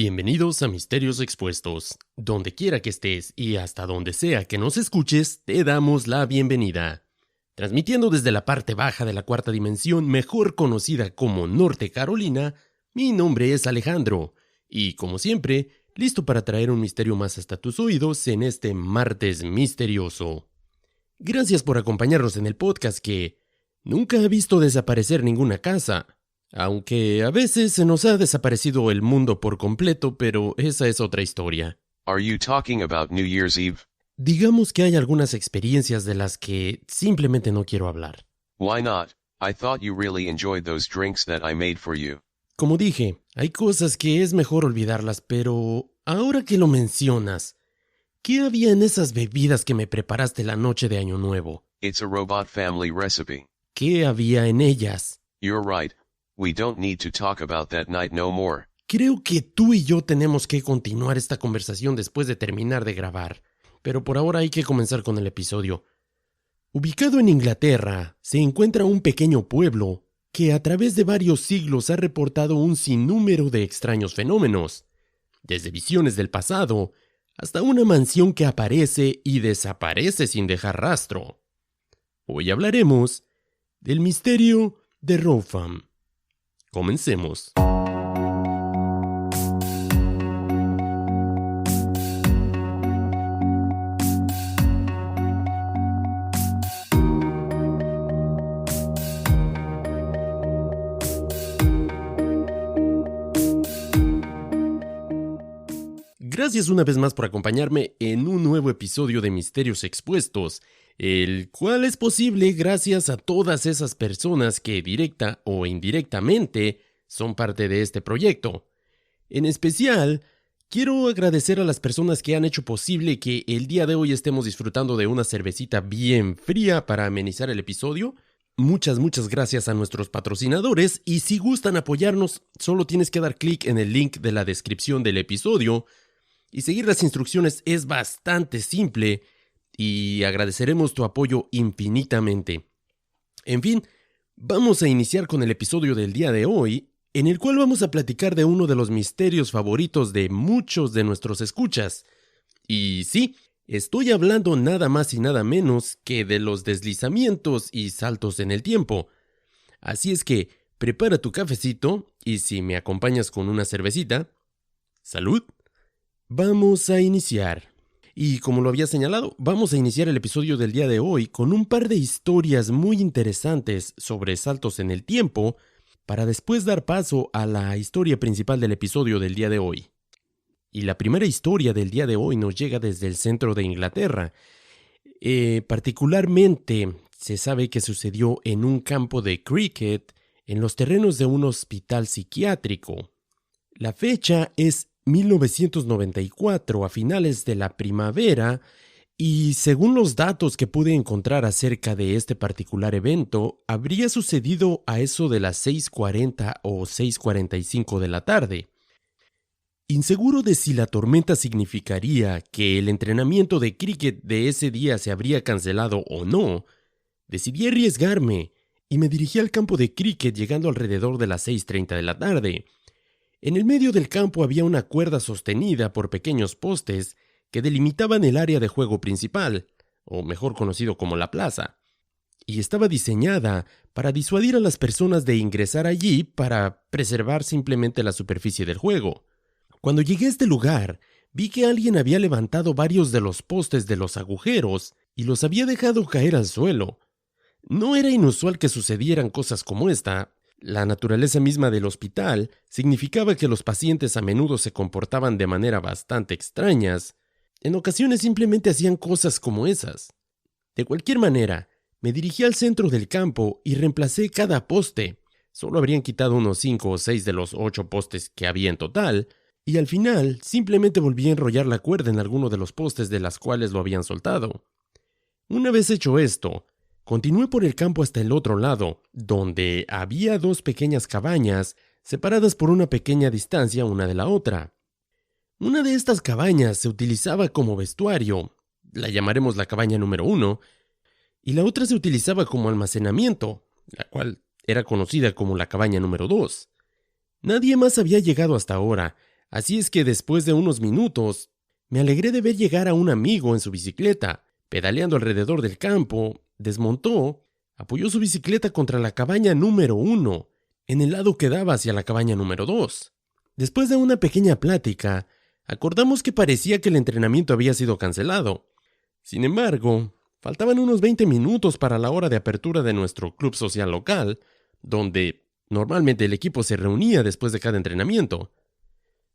Bienvenidos a Misterios Expuestos. Donde quiera que estés y hasta donde sea que nos escuches, te damos la bienvenida. Transmitiendo desde la parte baja de la cuarta dimensión, mejor conocida como Norte Carolina, mi nombre es Alejandro, y como siempre, listo para traer un misterio más hasta tus oídos en este martes misterioso. Gracias por acompañarnos en el podcast que nunca ha visto desaparecer ninguna casa. Aunque a veces se nos ha desaparecido el mundo por completo, pero esa es otra historia. Are you talking about New Year's Eve? Digamos que hay algunas experiencias de las que simplemente no quiero hablar. Why not? I thought you really enjoyed those drinks that I made for you. Como dije, hay cosas que es mejor olvidarlas, pero ahora que lo mencionas, ¿qué había en esas bebidas que me preparaste la noche de Año Nuevo? It's a robot family recipe. ¿Qué había en ellas? You're right. We don't need to talk about that night no more. Creo que tú y yo tenemos que continuar esta conversación después de terminar de grabar, pero por ahora hay que comenzar con el episodio. Ubicado en Inglaterra, se encuentra un pequeño pueblo que a través de varios siglos ha reportado un sinnúmero de extraños fenómenos, desde visiones del pasado hasta una mansión que aparece y desaparece sin dejar rastro. Hoy hablaremos del misterio de Rougham. Comencemos. Gracias una vez más por acompañarme en un nuevo episodio de Misterios Expuestos, el cual es posible gracias a todas esas personas que directa o indirectamente son parte de este proyecto. En especial, quiero agradecer a las personas que han hecho posible que el día de hoy estemos disfrutando de una cervecita bien fría para amenizar el episodio. Muchas gracias a nuestros patrocinadores y si gustan apoyarnos, solo tienes que dar clic en el link de la descripción del episodio y seguir las instrucciones es bastante simple. Y agradeceremos tu apoyo infinitamente. En fin, vamos a iniciar con el episodio del día de hoy, en el cual vamos a platicar de uno de los misterios favoritos de muchos de nuestros escuchas. Y sí, estoy hablando nada más y nada menos que de los deslizamientos y saltos en el tiempo. Así es que, prepara tu cafecito y si me acompañas con una cervecita, ¡salud! Vamos a iniciar. Y como lo había señalado, vamos a iniciar el episodio del día de hoy con un par de historias muy interesantes sobre saltos en el tiempo, para después dar paso a la historia principal del episodio del día de hoy. Y la primera historia del día de hoy nos llega desde el centro de Inglaterra. Particularmente se sabe que sucedió en un campo de cricket en los terrenos de un hospital psiquiátrico. La fecha es 1994, a finales de la primavera, y según los datos que pude encontrar acerca de este particular evento, habría sucedido a eso de las 6:40 o 6:45 de la tarde. Inseguro de si la tormenta significaría que el entrenamiento de cricket de ese día se habría cancelado o no, decidí arriesgarme y me dirigí al campo de cricket llegando alrededor de las 6:30 de la tarde. En el medio del campo había una cuerda sostenida por pequeños postes que delimitaban el área de juego principal, o mejor conocido como la plaza, y estaba diseñada para disuadir a las personas de ingresar allí para preservar simplemente la superficie del juego. Cuando llegué a este lugar, vi que alguien había levantado varios de los postes de los agujeros y los había dejado caer al suelo. No era inusual que sucedieran cosas como esta. La naturaleza misma del hospital significaba que los pacientes a menudo se comportaban de manera bastante extrañas. En ocasiones simplemente hacían cosas como esas. De cualquier manera, me dirigí al centro del campo y reemplacé cada poste. Solo habrían quitado unos 5 o 6 de los 8 postes que había en total, y al final simplemente volví a enrollar la cuerda en alguno de los postes de las cuales lo habían soltado. Una vez hecho esto, continué por el campo hasta el otro lado, donde había 2 pequeñas cabañas separadas por una pequeña distancia una de la otra. Una de estas cabañas se utilizaba como vestuario, la llamaremos la cabaña número 1, y la otra se utilizaba como almacenamiento, la cual era conocida como la cabaña número 2. Nadie más había llegado hasta ahora, Así es que después de unos minutos, me alegré de ver llegar a un amigo en su bicicleta, pedaleando alrededor del campo, desmontó, apoyó su bicicleta contra la cabaña número 1, en el lado que daba hacia la cabaña número 2. Después de una pequeña plática, acordamos que parecía que el entrenamiento había sido cancelado. Sin embargo, faltaban unos 20 minutos para la hora de apertura de nuestro club social local, donde normalmente el equipo se reunía después de cada entrenamiento.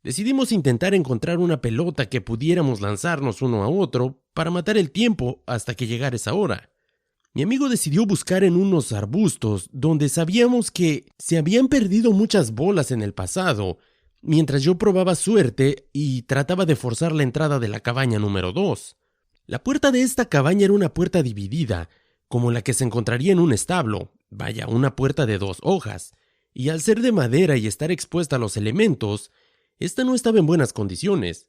Decidimos intentar encontrar una pelota que pudiéramos lanzarnos uno a otro para matar el tiempo hasta que llegara esa hora. Mi amigo decidió buscar en unos arbustos donde sabíamos que se habían perdido muchas bolas en el pasado, mientras yo probaba suerte y trataba de forzar la entrada de la cabaña número 2. La puerta de esta cabaña era una puerta dividida, como la que se encontraría en un establo, vaya, una puerta de 2 hojas, y al ser de madera y estar expuesta a los elementos, esta no estaba en buenas condiciones.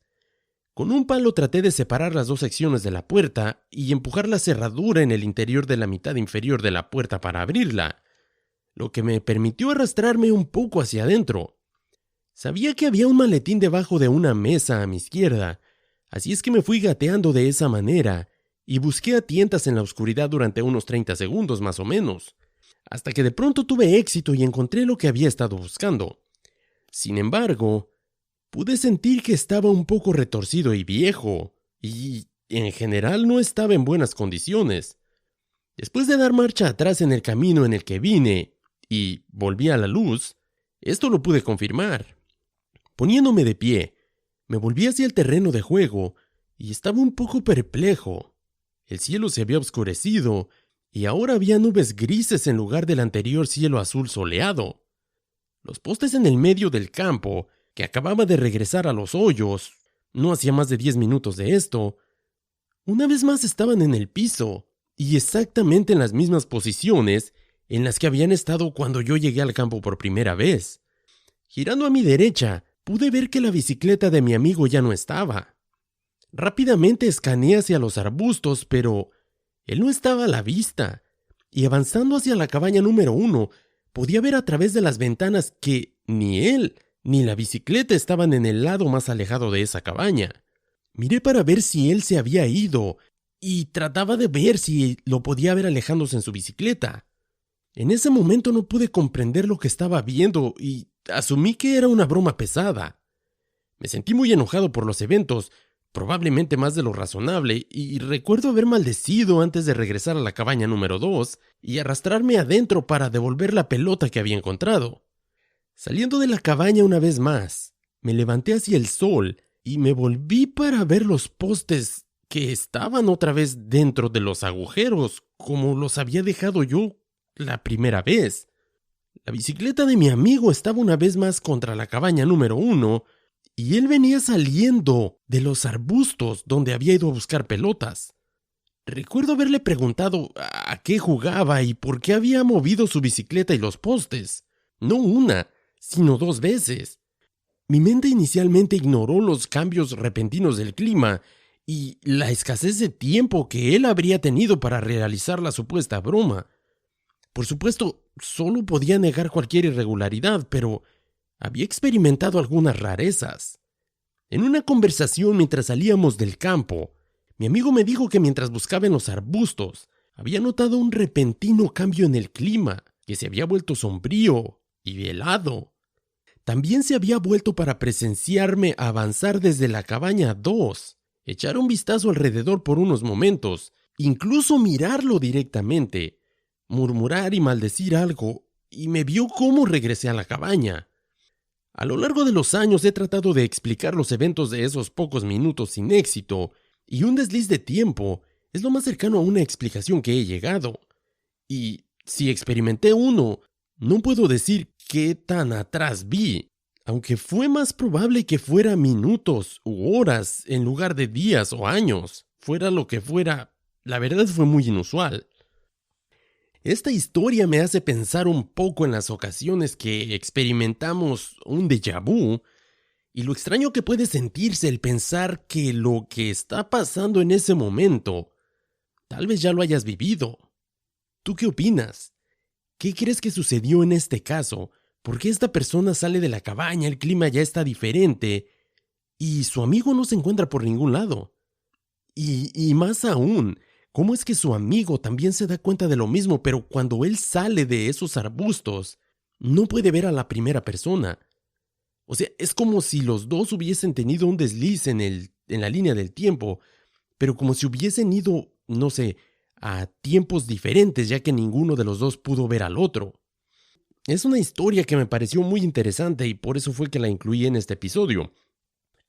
Con un palo traté de separar las 2 secciones de la puerta y empujar la cerradura en el interior de la mitad inferior de la puerta para abrirla, lo que me permitió arrastrarme un poco hacia adentro. Sabía que había un maletín debajo de una mesa a mi izquierda, así es que me fui gateando de esa manera y busqué a tientas en la oscuridad durante unos 30 segundos más o menos, hasta que de pronto tuve éxito y encontré lo que había estado buscando. Sin embargo, pude sentir que estaba un poco retorcido y viejo, y en general no estaba en buenas condiciones. Después de dar marcha atrás en el camino en el que vine y volví a la luz, esto lo pude confirmar. Poniéndome de pie, me volví hacia el terreno de juego y estaba un poco perplejo. El cielo se había oscurecido y ahora había nubes grises en lugar del anterior cielo azul soleado. Los postes en el medio del campo, que acababa de regresar a los hoyos, no hacía más de 10 minutos de esto, una vez más estaban en el piso y exactamente en las mismas posiciones en las que habían estado cuando yo llegué al campo por primera vez. Girando a mi derecha, pude ver que la bicicleta de mi amigo ya no estaba. Rápidamente escaneé hacia los arbustos, pero él no estaba a la vista, y avanzando hacia la cabaña número 1, podía ver a través de las ventanas que ni él ni la bicicleta estaban en el lado más alejado de esa cabaña. Miré para ver si él se había ido, y trataba de ver si lo podía ver alejándose en su bicicleta. En ese momento no pude comprender lo que estaba viendo y asumí que era una broma pesada. Me sentí muy enojado por los eventos, probablemente más de lo razonable, y recuerdo haber maldecido antes de regresar a la cabaña número 2 y arrastrarme adentro para devolver la pelota que había encontrado. Saliendo de la cabaña una vez más, me levanté hacia el sol y me volví para ver los postes que estaban otra vez dentro de los agujeros, como los había dejado yo la primera vez. La bicicleta de mi amigo estaba una vez más contra la cabaña número 1 y él venía saliendo de los arbustos donde había ido a buscar pelotas. Recuerdo haberle preguntado a qué jugaba y por qué había movido su bicicleta y los postes. No una, sino 2 veces. Mi mente inicialmente ignoró los cambios repentinos del clima y la escasez de tiempo que él habría tenido para realizar la supuesta broma. Por supuesto, solo podía negar cualquier irregularidad, pero había experimentado algunas rarezas. En una conversación mientras salíamos del campo, mi amigo me dijo que mientras buscaba en los arbustos, había notado un repentino cambio en el clima, que se había vuelto sombrío y helado. También se había vuelto para presenciarme avanzar desde la cabaña 2, echar un vistazo alrededor por unos momentos, incluso mirarlo directamente, murmurar y maldecir algo, y me vio cómo regresé a la cabaña. A lo largo de los años he tratado de explicar los eventos de esos pocos minutos sin éxito, y un desliz de tiempo es lo más cercano a una explicación que he llegado. Y si experimenté uno, no puedo decir qué tan atrás vi, aunque fue más probable que fuera minutos u horas en lugar de días o años. Fuera lo que fuera, la verdad fue muy inusual. Esta historia me hace pensar un poco en las ocasiones que experimentamos un déjà vu y lo extraño que puede sentirse el pensar que lo que está pasando en ese momento tal vez ya lo hayas vivido. ¿Tú qué opinas? ¿Qué crees que sucedió en este caso? ¿Por qué esta persona sale de la cabaña? El clima ya está diferente y su amigo no se encuentra por ningún lado. Y más aún, ¿cómo es que su amigo también se da cuenta de lo mismo, pero cuando él sale de esos arbustos, no puede ver a la primera persona? O sea, es como si los dos hubiesen tenido un desliz en la línea del tiempo, pero como si hubiesen ido, no sé, a tiempos diferentes, ya que ninguno de los dos pudo ver al otro. Es una historia que me pareció muy interesante y por eso fue que la incluí en este episodio.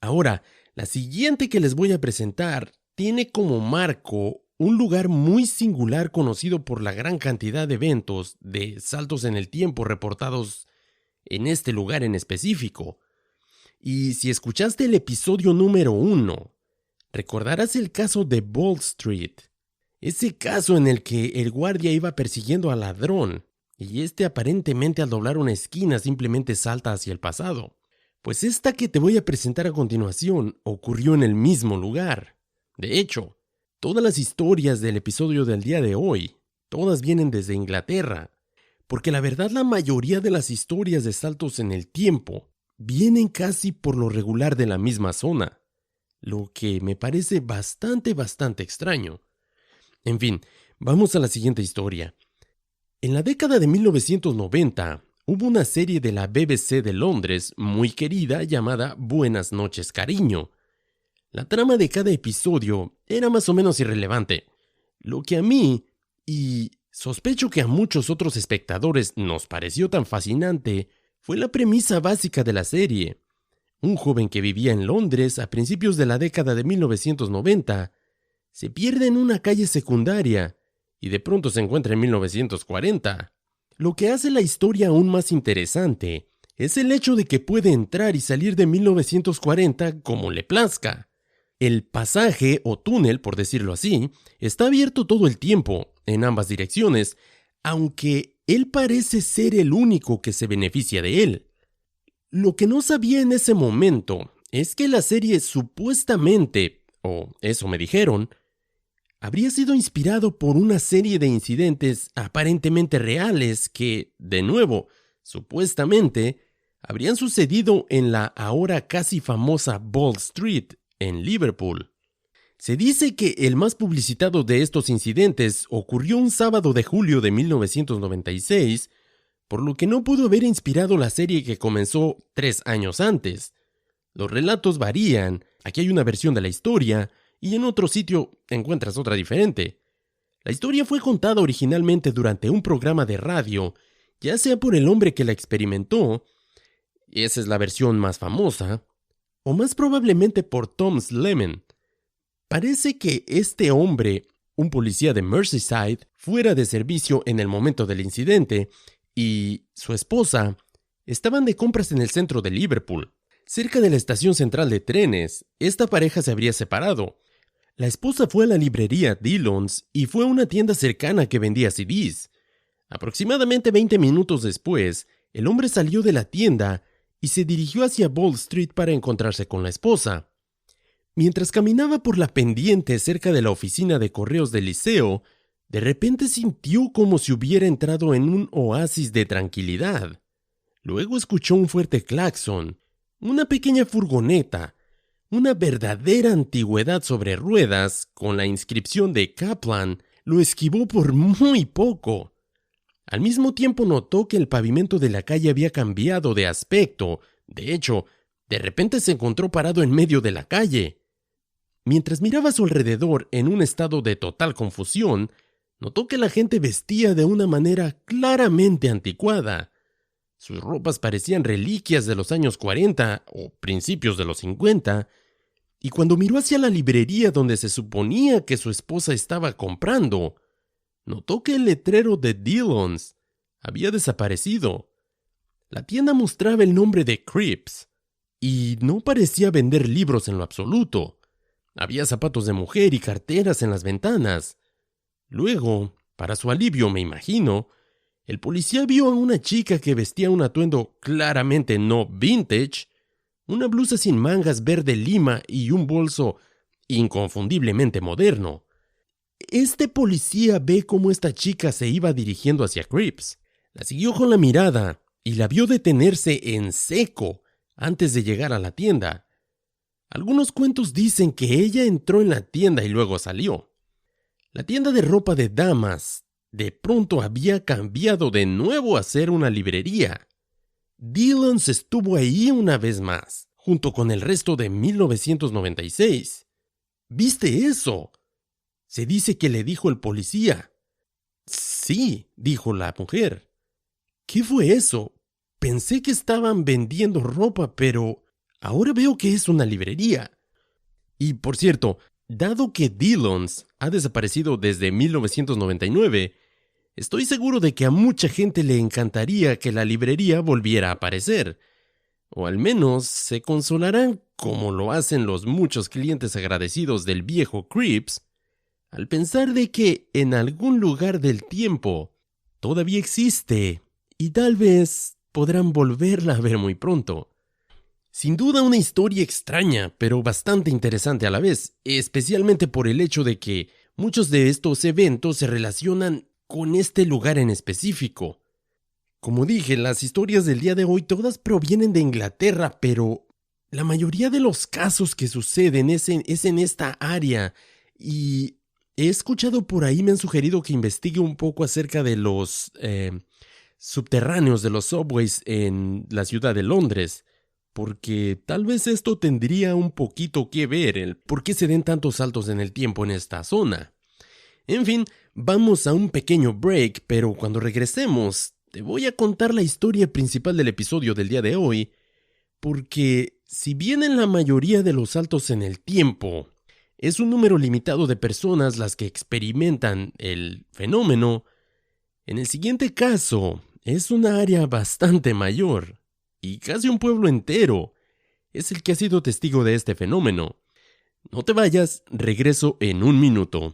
Ahora, la siguiente que les voy a presentar tiene como marco un lugar muy singular conocido por la gran cantidad de eventos de saltos en el tiempo reportados en este lugar en específico. Y si escuchaste el episodio número 1, recordarás el caso de Ball Street. Ese caso en el que el guardia iba persiguiendo al ladrón y este aparentemente al doblar una esquina simplemente salta hacia el pasado. Pues esta que te voy a presentar a continuación ocurrió en el mismo lugar. De hecho, todas las historias del episodio del día de hoy, todas vienen desde Inglaterra, porque la verdad la mayoría de las historias de saltos en el tiempo vienen casi por lo regular de la misma zona, lo que me parece bastante extraño. En fin, vamos a la siguiente historia. En la década de 1990, hubo una serie de la BBC de Londres muy querida llamada Buenas noches, cariño. La trama de cada episodio era más o menos irrelevante. Lo que a mí, y sospecho que a muchos otros espectadores nos pareció tan fascinante, fue la premisa básica de la serie. Un joven que vivía en Londres a principios de la década de 1990 se pierde en una calle secundaria y de pronto se encuentra en 1940. Lo que hace la historia aún más interesante es el hecho de que puede entrar y salir de 1940 como le plazca. El pasaje o túnel, por decirlo así, está abierto todo el tiempo, en ambas direcciones, aunque él parece ser el único que se beneficia de él. Lo que no sabía en ese momento es que la serie supuestamente, o eso me dijeron, habría sido inspirado por una serie de incidentes aparentemente reales que, de nuevo, supuestamente, habrían sucedido en la ahora casi famosa Ball Street, en Liverpool. Se dice que el más publicitado de estos incidentes ocurrió un sábado de julio de 1996, por lo que no pudo haber inspirado la serie que comenzó 3 años antes. Los relatos varían, aquí hay una versión de la historia, y en otro sitio encuentras otra diferente. La historia fue contada originalmente durante un programa de radio, ya sea por el hombre que la experimentó, y esa es la versión más famosa, o más probablemente por Tom Slemen. Parece que este hombre, un policía de Merseyside, fuera de servicio en el momento del incidente, y su esposa estaban de compras en el centro de Liverpool. Cerca de la estación central de trenes, esta pareja se habría separado. La esposa fue a la librería Dillons y fue a una tienda cercana que vendía CDs. Aproximadamente 20 minutos después, el hombre salió de la tienda y se dirigió hacia Ball Street para encontrarse con la esposa. Mientras caminaba por la pendiente cerca de la oficina de correos del liceo, de repente sintió como si hubiera entrado en un oasis de tranquilidad. Luego escuchó un fuerte claxon, una pequeña furgoneta, una verdadera antigüedad sobre ruedas con la inscripción de Kaplan, lo esquivó por muy poco. Al mismo tiempo notó que el pavimento de la calle había cambiado de aspecto. De hecho, de repente se encontró parado en medio de la calle. Mientras miraba a su alrededor en un estado de total confusión, notó que la gente vestía de una manera claramente anticuada. Sus ropas parecían reliquias de los años 40 o principios de los 50, y cuando miró hacia la librería donde se suponía que su esposa estaba comprando, notó que el letrero de Dillons había desaparecido. La tienda mostraba el nombre de Cripps, y no parecía vender libros en lo absoluto. Había zapatos de mujer y carteras en las ventanas. Luego, para su alivio me imagino, el policía vio a una chica que vestía un atuendo claramente no vintage, una blusa sin mangas verde lima y un bolso inconfundiblemente moderno. Este policía ve cómo esta chica se iba dirigiendo hacia Cripps. La siguió con la mirada y la vio detenerse en seco antes de llegar a la tienda. Algunos cuentos dicen que ella entró en la tienda y luego salió. La tienda de ropa de damas de pronto había cambiado de nuevo a ser una librería. Dillons estuvo ahí una vez más, junto con el resto de 1996. ¿Viste eso? Se dice que le dijo el policía. Sí, dijo la mujer. ¿Qué fue eso? Pensé que estaban vendiendo ropa, pero ahora veo que es una librería. Y por cierto, dado que Dillons ha desaparecido desde 1999, estoy seguro de que a mucha gente le encantaría que la librería volviera a aparecer. O al menos se consolarán, como lo hacen los muchos clientes agradecidos del viejo Cripps, al pensar de que en algún lugar del tiempo todavía existe y tal vez podrán volverla a ver muy pronto. Sin duda una historia extraña, pero bastante interesante a la vez, especialmente por el hecho de que muchos de estos eventos se relacionan con este lugar en específico. Como dije, las historias del día de hoy todas provienen de Inglaterra, pero la mayoría de los casos que suceden es en esta área. Y he escuchado por ahí, me han sugerido que investigue un poco acerca de los subterráneos de los subways en la ciudad de Londres, porque tal vez esto tendría un poquito que ver el por qué se den tantos saltos en el tiempo en esta zona. En fin, vamos a un pequeño break, pero cuando regresemos te voy a contar la historia principal del episodio del día de hoy, porque si bien en la mayoría de los saltos en el tiempo es un número limitado de personas las que experimentan el fenómeno, en el siguiente caso es una área bastante mayor, y casi un pueblo entero es el que ha sido testigo de este fenómeno. No te vayas, regreso en un minuto.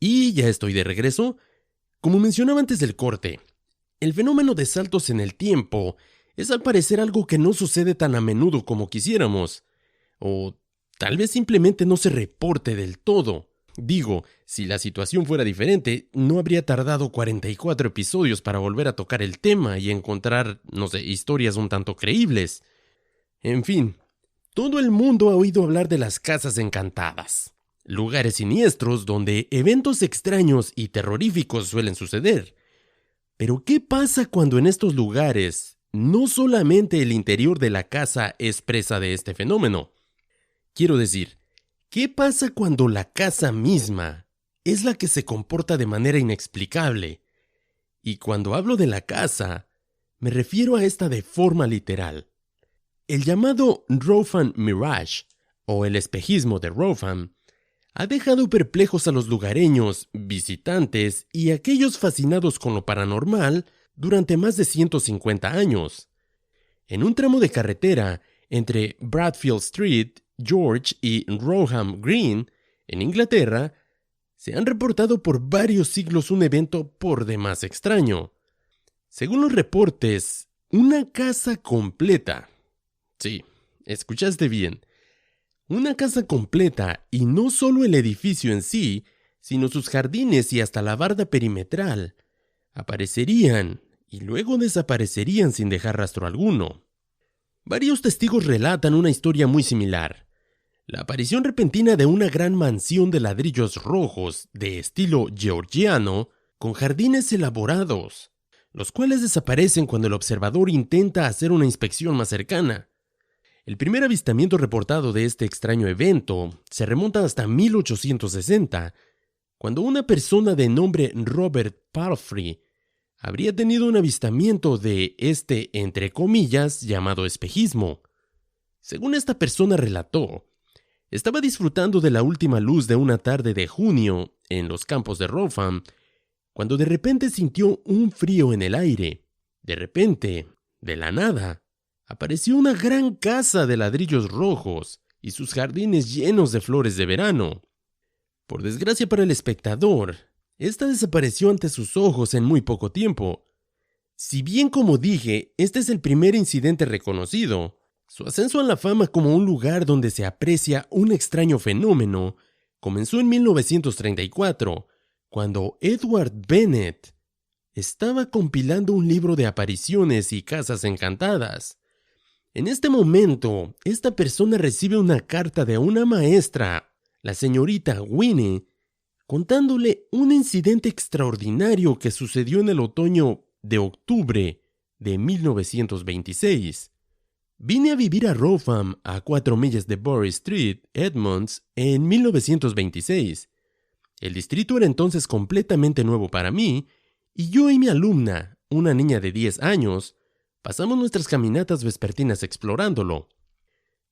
Y ya estoy de regreso. Como mencionaba antes del corte, el fenómeno de saltos en el tiempo es al parecer algo que no sucede tan a menudo como quisiéramos, o tal vez simplemente no se reporte del todo. Digo, si la situación fuera diferente, no habría tardado 44 episodios para volver a tocar el tema y encontrar, historias un tanto creíbles. En fin, todo el mundo ha oído hablar de las casas encantadas. Lugares siniestros donde eventos extraños y terroríficos suelen suceder. Pero ¿qué pasa cuando en estos lugares no solamente el interior de la casa es presa de este fenómeno? Quiero decir, ¿qué pasa cuando la casa misma es la que se comporta de manera inexplicable? Y cuando hablo de la casa, me refiero a esta de forma literal. El llamado Rotham Mirage, o el espejismo de Rotham, ha dejado perplejos a los lugareños, visitantes y aquellos fascinados con lo paranormal durante más de 150 años. En un tramo de carretera entre Bradfield Street, George y Rotham Green, en Inglaterra, se han reportado por varios siglos un evento por demás extraño. Según los reportes, una casa completa. Sí, escuchaste bien. Una casa completa, y no solo el edificio en sí, sino sus jardines y hasta la barda perimetral, aparecerían y luego desaparecerían sin dejar rastro alguno. Varios testigos relatan una historia muy similar. La aparición repentina de una gran mansión de ladrillos rojos de estilo georgiano con jardines elaborados, los cuales desaparecen cuando el observador intenta hacer una inspección más cercana. El primer avistamiento reportado de este extraño evento se remonta hasta 1860, cuando una persona de nombre Robert Palfrey habría tenido un avistamiento de este, entre comillas, llamado espejismo. Según esta persona relató, estaba disfrutando de la última luz de una tarde de junio en los campos de Rotham, cuando de repente sintió un frío en el aire. De repente, de la nada, apareció una gran casa de ladrillos rojos y sus jardines llenos de flores de verano. Por desgracia para el espectador, esta desapareció ante sus ojos en muy poco tiempo. Si bien, como dije, este es el primer incidente reconocido, su ascenso a la fama como un lugar donde se aprecia un extraño fenómeno comenzó en 1934, cuando Edward Bennett estaba compilando un libro de apariciones y casas encantadas. En este momento, esta persona recibe una carta de una maestra, la señorita Winnie, contándole un incidente extraordinario que sucedió en el otoño de octubre de 1926. Vine a vivir a Rotham, a 4 millas de Bury Street, Edmonds, en 1926. El distrito era entonces completamente nuevo para mí, y yo y mi alumna, una niña de 10 años, pasamos nuestras caminatas vespertinas explorándolo.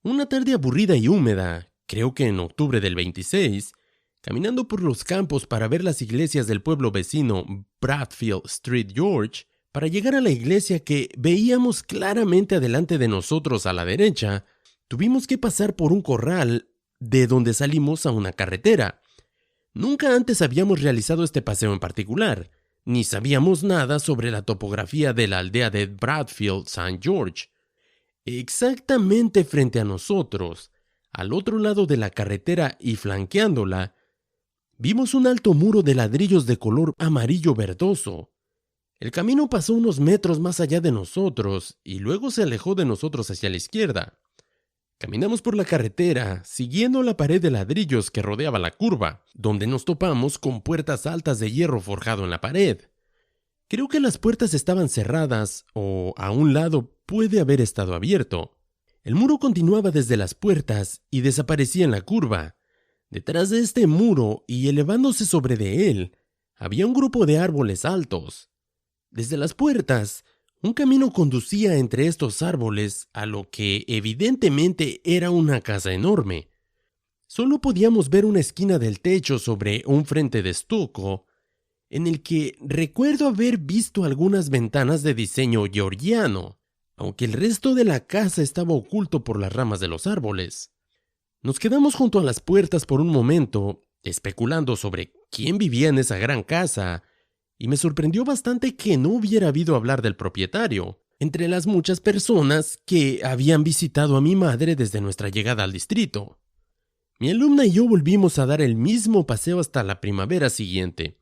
Una tarde aburrida y húmeda, creo que en octubre del 26, caminando por los campos para ver las iglesias del pueblo vecino Bradfield Street George, para llegar a la iglesia que veíamos claramente adelante de nosotros a la derecha, tuvimos que pasar por un corral de donde salimos a una carretera. Nunca antes habíamos realizado este paseo en particular, ni sabíamos nada sobre la topografía de la aldea de Bradfield St. George. Exactamente frente a nosotros, al otro lado de la carretera y flanqueándola, vimos un alto muro de ladrillos de color amarillo verdoso. El camino pasó unos metros más allá de nosotros y luego se alejó de nosotros hacia la izquierda. Caminamos por la carretera, siguiendo la pared de ladrillos que rodeaba la curva, donde nos topamos con puertas altas de hierro forjado en la pared. Creo que las puertas estaban cerradas o a un lado puede haber estado abierto. El muro continuaba desde las puertas y desaparecía en la curva. Detrás de este muro y elevándose sobre de él, había un grupo de árboles altos. Desde las puertas, un camino conducía entre estos árboles a lo que evidentemente era una casa enorme. Solo podíamos ver una esquina del techo sobre un frente de estuco, en el que recuerdo haber visto algunas ventanas de diseño georgiano, aunque el resto de la casa estaba oculto por las ramas de los árboles. Nos quedamos junto a las puertas por un momento, especulando sobre quién vivía en esa gran casa, y me sorprendió bastante que no hubiera habido hablar del propietario, entre las muchas personas que habían visitado a mi madre desde nuestra llegada al distrito. Mi alumna y yo volvimos a dar el mismo paseo hasta la primavera siguiente.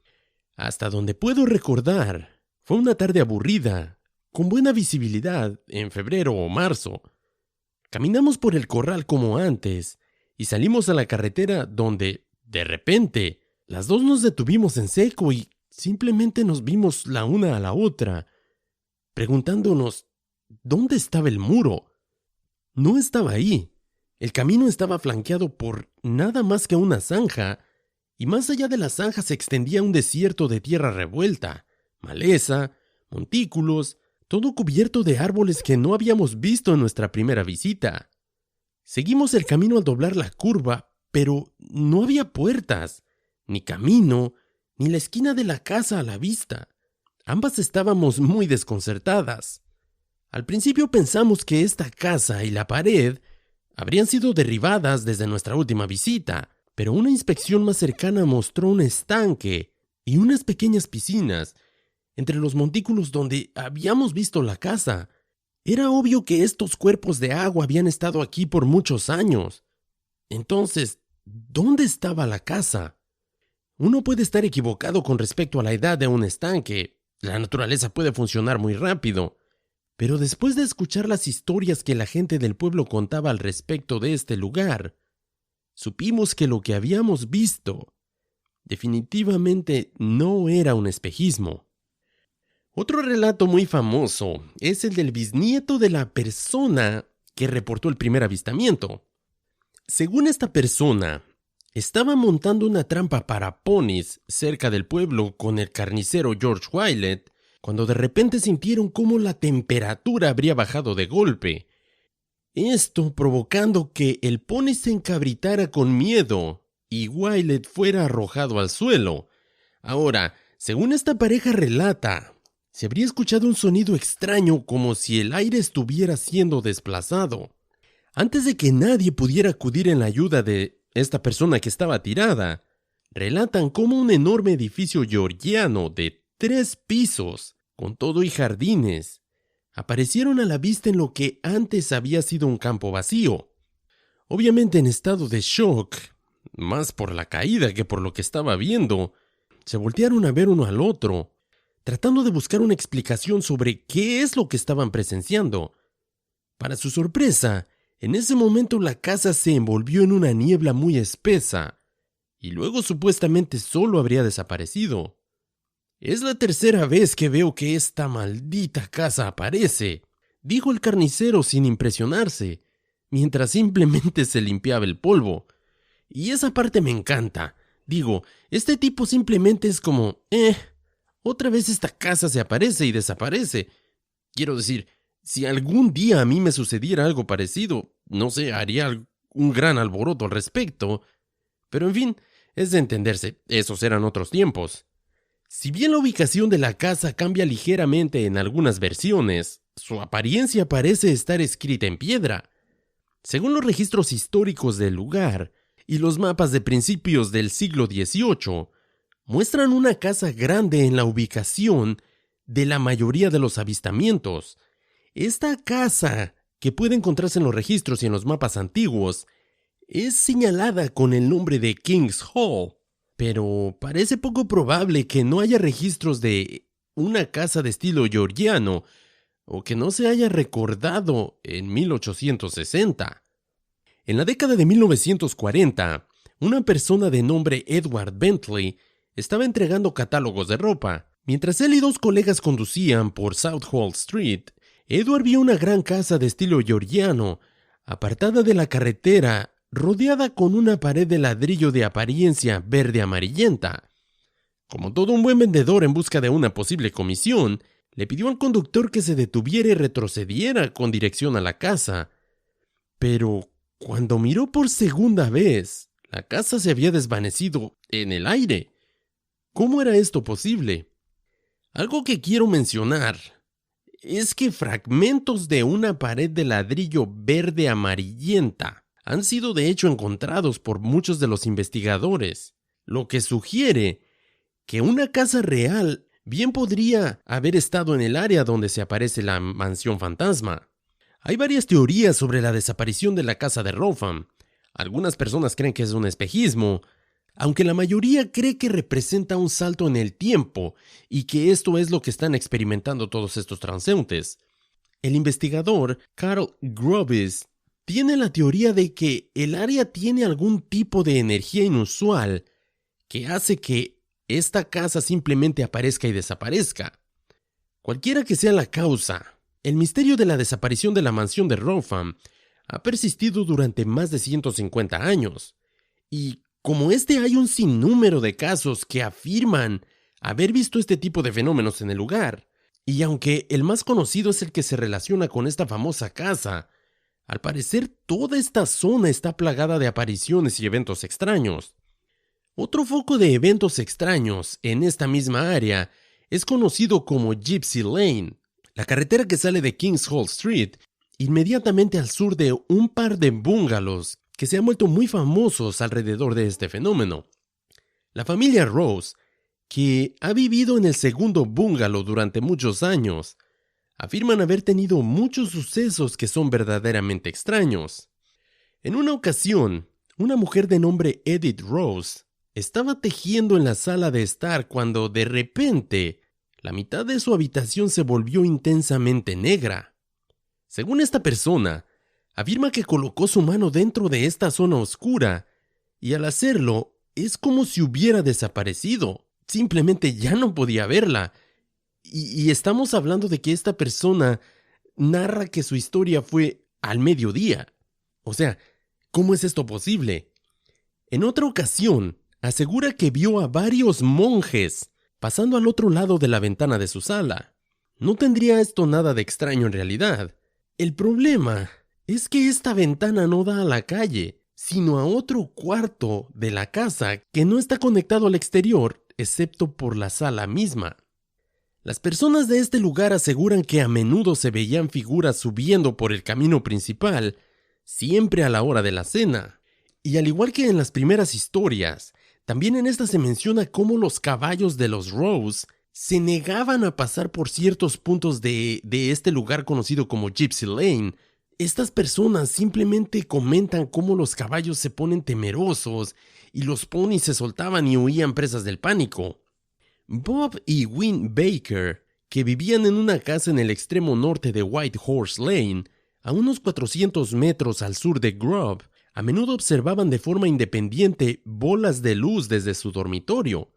Hasta donde puedo recordar, fue una tarde aburrida, con buena visibilidad, en febrero o marzo. Caminamos por el corral como antes, y salimos a la carretera donde, de repente, las dos nos detuvimos en seco y simplemente nos vimos la una a la otra, preguntándonos ¿dónde estaba el muro? No estaba ahí. El camino estaba flanqueado por nada más que una zanja, y más allá de la zanja se extendía un desierto de tierra revuelta, maleza, montículos, todo cubierto de árboles que no habíamos visto en nuestra primera visita. Seguimos el camino al doblar la curva, pero no había puertas, ni camino, ni la esquina de la casa a la vista. Ambas estábamos muy desconcertadas. Al principio pensamos que esta casa y la pared habrían sido derribadas desde nuestra última visita, pero una inspección más cercana mostró un estanque y unas pequeñas piscinas entre los montículos donde habíamos visto la casa. Era obvio que estos cuerpos de agua habían estado aquí por muchos años. Entonces, ¿dónde estaba la casa? Uno puede estar equivocado con respecto a la edad de un estanque. La naturaleza puede funcionar muy rápido. Pero después de escuchar las historias que la gente del pueblo contaba al respecto de este lugar, supimos que lo que habíamos visto definitivamente no era un espejismo. Otro relato muy famoso es el del bisnieto de la persona que reportó el primer avistamiento. Según esta persona, estaba montando una trampa para ponis cerca del pueblo con el carnicero George Wiley, cuando de repente sintieron cómo la temperatura habría bajado de golpe. Esto provocando que el pony se encabritara con miedo y Wiley fuera arrojado al suelo. Ahora, según esta pareja relata, Se habría escuchado un sonido extraño como si el aire estuviera siendo desplazado. Antes de que nadie pudiera acudir en la ayuda de esta persona que estaba tirada, relatan cómo un enorme edificio georgiano de 3 pisos, con todo y jardines, aparecieron a la vista en lo que antes había sido un campo vacío. Obviamente en estado de shock, más por la caída que por lo que estaba viendo, se voltearon a ver uno al otro, tratando de buscar una explicación sobre qué es lo que estaban presenciando. Para su sorpresa, en ese momento la casa se envolvió en una niebla muy espesa, y luego supuestamente solo habría desaparecido. «Es la tercera vez que veo que esta maldita casa aparece», dijo el carnicero sin impresionarse, mientras simplemente se limpiaba el polvo. «Y esa parte me encanta. Digo, este tipo simplemente es como, otra vez esta casa se aparece y desaparece. Quiero decir, si algún día a mí me sucediera algo parecido, no sé, haría un gran alboroto al respecto. Pero en fin, es de entenderse, esos eran otros tiempos». Si bien la ubicación de la casa cambia ligeramente en algunas versiones, su apariencia parece estar escrita en piedra. Según los registros históricos del lugar y los mapas de principios del siglo XVIII, muestran una casa grande en la ubicación de la mayoría de los avistamientos. Esta casa, que puede encontrarse en los registros y en los mapas antiguos, es señalada con el nombre de King's Hall. Pero parece poco probable que no haya registros de una casa de estilo georgiano o que no se haya recordado en 1860. En la década de 1940, una persona de nombre Edward Bentley estaba entregando catálogos de ropa. Mientras él y 2 colegas conducían por Southall Street, Edward vio una gran casa de estilo georgiano, apartada de la carretera, rodeada con una pared de ladrillo de apariencia verde amarillenta. Como todo un buen vendedor en busca de una posible comisión, le pidió al conductor que se detuviera y retrocediera con dirección a la casa. Pero cuando miró por segunda vez, la casa se había desvanecido en el aire. ¿Cómo era esto posible? Algo que quiero mencionar es que fragmentos de una pared de ladrillo verde amarillenta han sido de hecho encontrados por muchos de los investigadores, lo que sugiere que una casa real bien podría haber estado en el área donde se aparece la mansión fantasma. Hay varias teorías sobre la desaparición de la casa de Rotham. Algunas personas creen que es un espejismo, aunque la mayoría cree que representa un salto en el tiempo y que esto es lo que están experimentando todos estos transeúntes. El investigador Carl Groves tiene la teoría de que el área tiene algún tipo de energía inusual que hace que esta casa simplemente aparezca y desaparezca. Cualquiera que sea la causa, el misterio de la desaparición de la mansión de Rotham ha persistido durante más de 150 años. Y como hay un sinnúmero de casos que afirman haber visto este tipo de fenómenos en el lugar. Y aunque el más conocido es el que se relaciona con esta famosa casa, al parecer toda esta zona está plagada de apariciones y eventos extraños. Otro foco de eventos extraños en esta misma área es conocido como Gypsy Lane, la carretera que sale de King's Hall Street, inmediatamente al sur de un par de bungalows que se han vuelto muy famosos alrededor de este fenómeno. La familia Rose, que ha vivido en el segundo bungalow durante muchos años, afirman haber tenido muchos sucesos que son verdaderamente extraños. En una ocasión, una mujer de nombre Edith Rose estaba tejiendo en la sala de estar cuando de repente la mitad de su habitación se volvió intensamente negra. Según esta persona, afirma que colocó su mano dentro de esta zona oscura y al hacerlo es como si hubiera desaparecido. Simplemente ya no podía verla. Y estamos hablando de que esta persona narra que su historia fue al mediodía. O sea, ¿cómo es esto posible? En otra ocasión, asegura que vio a varios monjes pasando al otro lado de la ventana de su sala. No tendría esto nada de extraño en realidad. El problema es que esta ventana no da a la calle, sino a otro cuarto de la casa que no está conectado al exterior, excepto por la sala misma. Las personas de este lugar aseguran que a menudo se veían figuras subiendo por el camino principal, siempre a la hora de la cena. Y al igual que en las primeras historias, también en esta se menciona cómo los caballos de los Rose se negaban a pasar por ciertos puntos de este lugar conocido como Gypsy Lane. Estas personas simplemente comentan cómo los caballos se ponen temerosos y los ponis se soltaban y huían presas del pánico. Bob y Win Baker, que vivían en una casa en el extremo norte de White Horse Lane, a unos 400 metros al sur de Grove, a menudo observaban de forma independiente bolas de luz desde su dormitorio.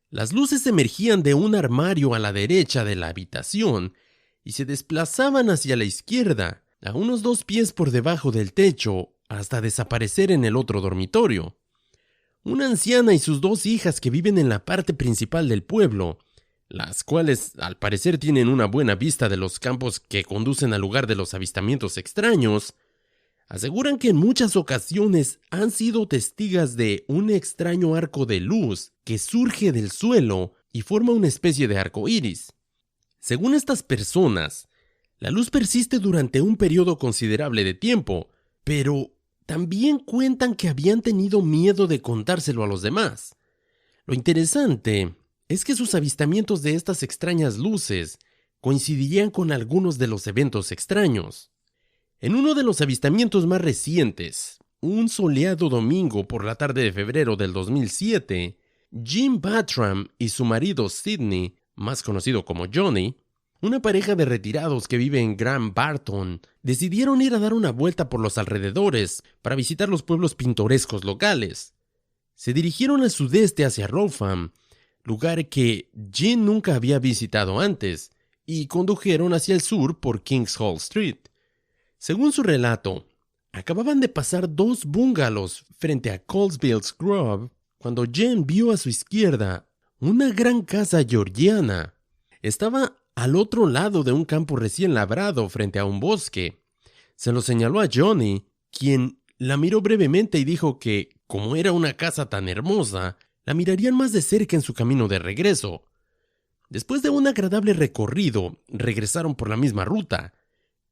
Las luces emergían de un armario a la derecha de la habitación y se desplazaban hacia la izquierda, a unos 2 pies por debajo del techo, hasta desaparecer en el otro dormitorio. Una anciana y sus 2 hijas que viven en la parte principal del pueblo, las cuales al parecer tienen una buena vista de los campos que conducen al lugar de los avistamientos extraños, aseguran que en muchas ocasiones han sido testigas de un extraño arco de luz que surge del suelo y forma una especie de arco iris. Según estas personas, la luz persiste durante un periodo considerable de tiempo, pero también cuentan que habían tenido miedo de contárselo a los demás. Lo interesante es que sus avistamientos de estas extrañas luces coincidirían con algunos de los eventos extraños. En uno de los avistamientos más recientes, un soleado domingo por la tarde de febrero del 2007, Jim Bartram y su marido Sidney, más conocido como Johnny, una pareja de retirados que vive en Grand Barton, decidieron ir a dar una vuelta por los alrededores para visitar los pueblos pintorescos locales. Se dirigieron al sudeste hacia Rougham, lugar que Jim nunca había visitado antes, y condujeron hacia el sur por Kings Hall Street. Según su relato, acababan de pasar 2 bungalows frente a Colesville's Grove cuando Jim vio a su izquierda una gran casa georgiana. Estaba al otro lado de un campo recién labrado frente a un bosque. Se lo señaló a Johnny, quien la miró brevemente y dijo que, como era una casa tan hermosa, la mirarían más de cerca en su camino de regreso. Después de un agradable recorrido, regresaron por la misma ruta,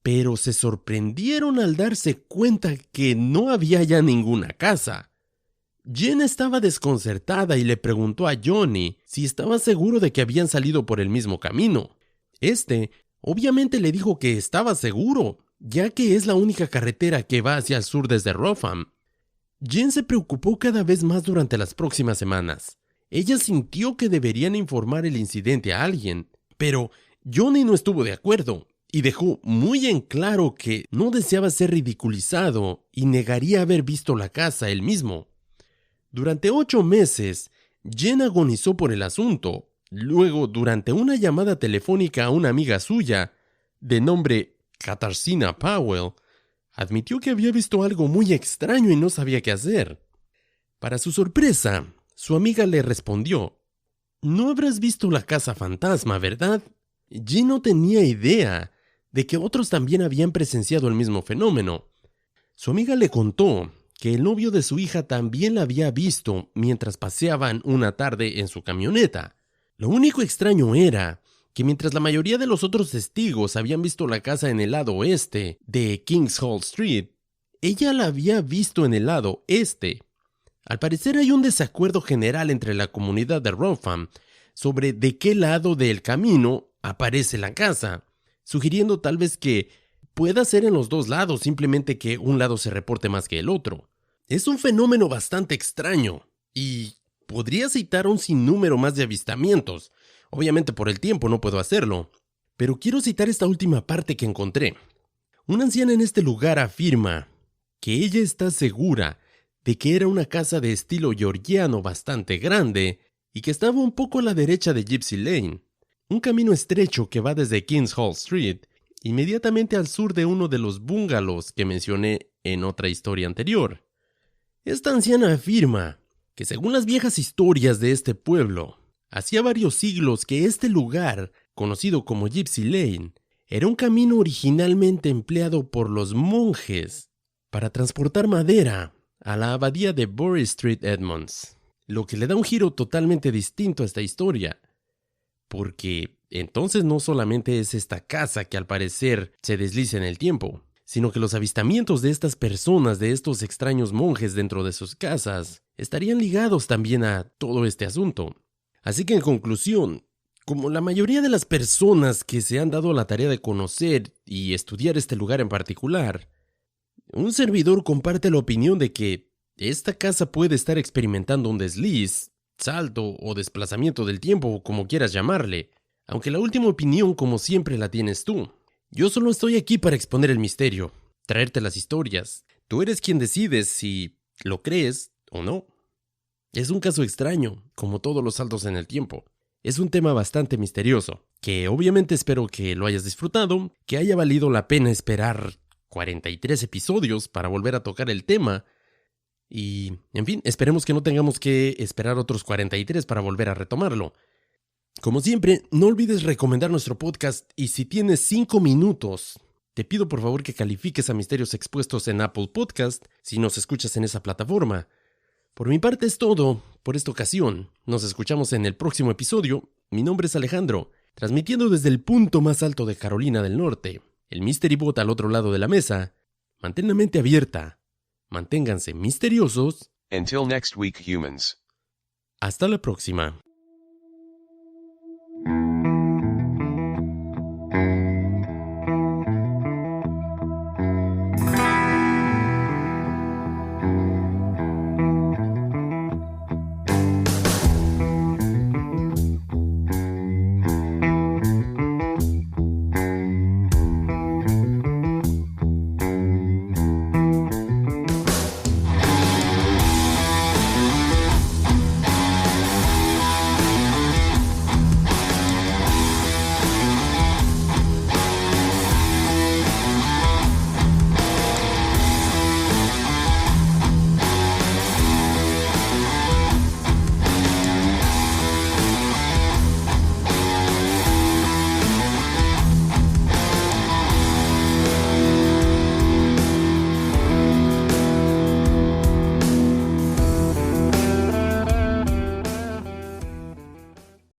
pero se sorprendieron al darse cuenta que no había ya ninguna casa. Jen estaba desconcertada y le preguntó a Johnny si estaba seguro de que habían salido por el mismo camino. Este, obviamente le dijo que estaba seguro, ya que es la única carretera que va hacia el sur desde Rougham. Jen se preocupó cada vez más durante las próximas semanas. Ella sintió que deberían informar el incidente a alguien, pero Johnny no estuvo de acuerdo y dejó muy en claro que no deseaba ser ridiculizado y negaría haber visto la casa él mismo. Durante 8 meses, Jen agonizó por el asunto. Luego, durante una llamada telefónica a una amiga suya, de nombre Katarzyna Powell, admitió que había visto algo muy extraño y no sabía qué hacer. Para su sorpresa, su amiga le respondió: «No habrás visto la casa fantasma, ¿verdad?». Jen no tenía idea de que otros también habían presenciado el mismo fenómeno. Su amiga le contó que el novio de su hija también la había visto mientras paseaban una tarde en su camioneta. Lo único extraño era que mientras la mayoría de los otros testigos habían visto la casa en el lado oeste de Kings Hall Street, ella la había visto en el lado este. Al parecer hay un desacuerdo general entre la comunidad de Rougham sobre de qué lado del camino aparece la casa, sugiriendo tal vez que pueda ser en los 2 lados, simplemente que un lado se reporte más que el otro. Es un fenómeno bastante extraño y podría citar un sinnúmero más de avistamientos. Obviamente por el tiempo no puedo hacerlo, pero quiero citar esta última parte que encontré. Una anciana en este lugar afirma que ella está segura de que era una casa de estilo georgiano bastante grande y que estaba un poco a la derecha de Gypsy Lane, un camino estrecho que va desde Kings Hall Street, inmediatamente al sur de uno de los bungalows que mencioné en otra historia anterior. Esta anciana afirma que según las viejas historias de este pueblo, hacía varios siglos que este lugar, conocido como Gypsy Lane, era un camino originalmente empleado por los monjes para transportar madera a la abadía de Bury Street Edmonds, lo que le da un giro totalmente distinto a esta historia, porque entonces no solamente es esta casa que al parecer se desliza en el tiempo, sino que los avistamientos de estas personas, de estos extraños monjes dentro de sus casas, estarían ligados también a todo este asunto. Así que en conclusión, como la mayoría de las personas que se han dado la tarea de conocer y estudiar este lugar en particular, un servidor comparte la opinión de que esta casa puede estar experimentando un desliz, salto o desplazamiento del tiempo, como quieras llamarle, aunque la última opinión, como siempre, la tienes tú. Yo solo estoy aquí para exponer el misterio, traerte las historias. Tú eres quien decides si lo crees o no. Es un caso extraño, como todos los saltos en el tiempo. Es un tema bastante misterioso, que obviamente espero que lo hayas disfrutado, que haya valido la pena esperar 43 episodios para volver a tocar el tema. Y, en fin, esperemos que no tengamos que esperar otros 43 para volver a retomarlo. Como siempre, no olvides recomendar nuestro podcast y si tienes 5 minutos, te pido por favor que califiques a Misterios Expuestos en Apple Podcast si nos escuchas en esa plataforma. Por mi parte es todo por esta ocasión. Nos escuchamos en el próximo episodio. Mi nombre es Alejandro, transmitiendo desde el punto más alto de Carolina del Norte. El Mystery Bot al otro lado de la mesa. Mantén la mente abierta. Manténganse misteriosos. Until next week, humans. Hasta la próxima.